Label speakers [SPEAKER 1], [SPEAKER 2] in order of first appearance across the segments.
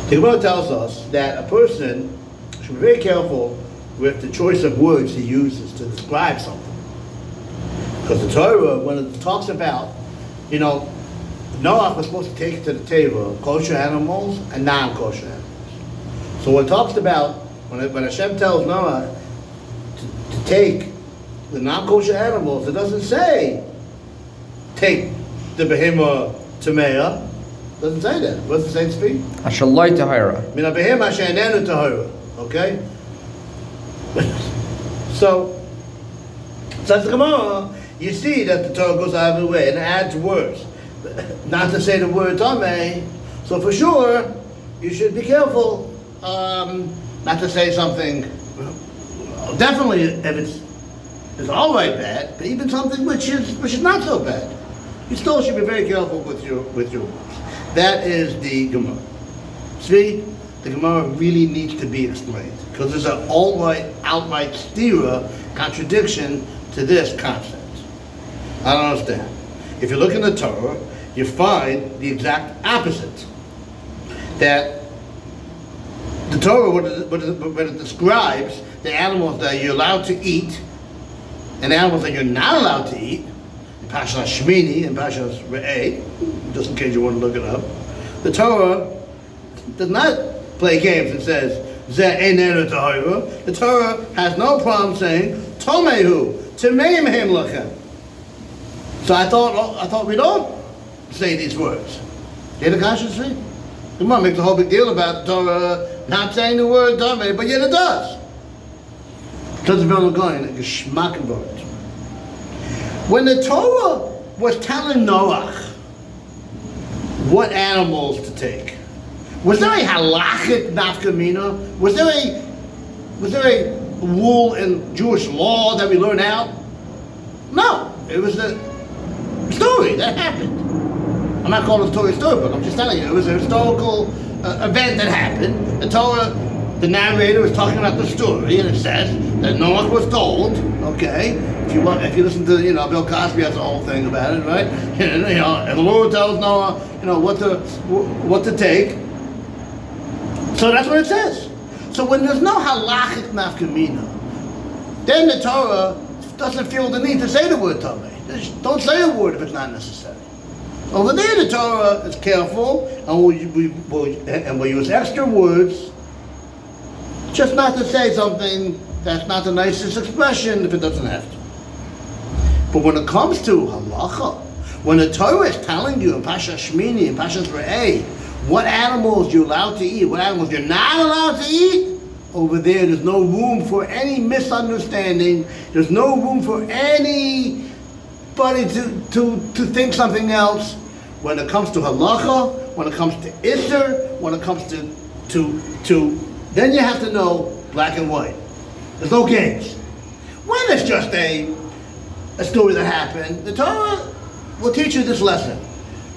[SPEAKER 1] The Gemara tells us that a person should be very careful with the choice of words he uses to describe something. Because the Torah, when it talks about, Noach was supposed to take to the table kosher animals and non-kosher animals. So when it talks about, when Hashem tells Noach to take the non-kosher animals, it doesn't say take the behemah tamea. It doesn't say that. What does the saint speak?
[SPEAKER 2] Ashalai tahira.
[SPEAKER 1] Mina behemah she'enenu tahira. Okay? So, says the Gemara, you see that the Torah goes out of the way and adds words. Not to say the word tameh. So for sure, you should be careful not to say something. Definitely, if it's all right bad, but even something which is not so bad, you still should be very careful with your words. That is the Gemara. See, the Gemara really needs to be explained because there's an outright stira, contradiction to this concept. I don't understand. If you look in the Torah, you find the exact opposite. That the Torah, when it describes the animals that you're allowed to eat and animals that you're not allowed to eat, in Parshas Shmini and Parshas Re'eh, just in case you want to look it up, the Torah does not play games and says, Zeh einenu tahira. The Torah has no problem saying, Tomehu, Tameim hem lachem. So I thought we don't say these words. Get the conscience see? The Gemara makes a whole big deal about the Torah not saying the word Tameh, but yet it does. Does the Vilna Gaon a geschmack word. When the Torah was telling Noach what animals to take, was there a halachic nafkamina? Was there a rule in Jewish law that we learn out? No, it was a story that happened. I'm not calling it a storybook. I'm just telling you it was a historical event that happened. The Torah, the narrator is talking about the story, and it says that Noach was told. Okay, if you listen to Bill Cosby has a whole thing about it, right? And the Lord tells Noah what to take. So that's what it says. So when there's no halachic nafkamina, then the Torah doesn't feel the need to say the word tameh. Don't say a word if it's not necessary. Over there, the Torah is careful, and we use extra words, just not to say something that's not the nicest expression if it doesn't have to. But when it comes to halacha, when the Torah is telling you in Parshas Shmini and Parshas Re'eh what animals you're allowed to eat, what animals you're not allowed to eat, over there's no room for any misunderstanding. There's no room for anybody to think something else. When it comes to halacha, when it comes to Isser, when it comes to then you have to know black and white. There's no games. When it's just a story that happened, the Torah will teach you this lesson.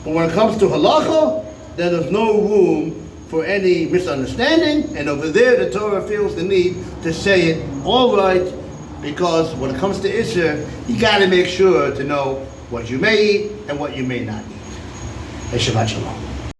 [SPEAKER 1] But when it comes to halacha, then there's no room for any misunderstanding, and over there the Torah feels the need to say it all right, because when it comes to Isser, you got to make sure to know what you may eat and what you may not eat. Shabbat Shalom.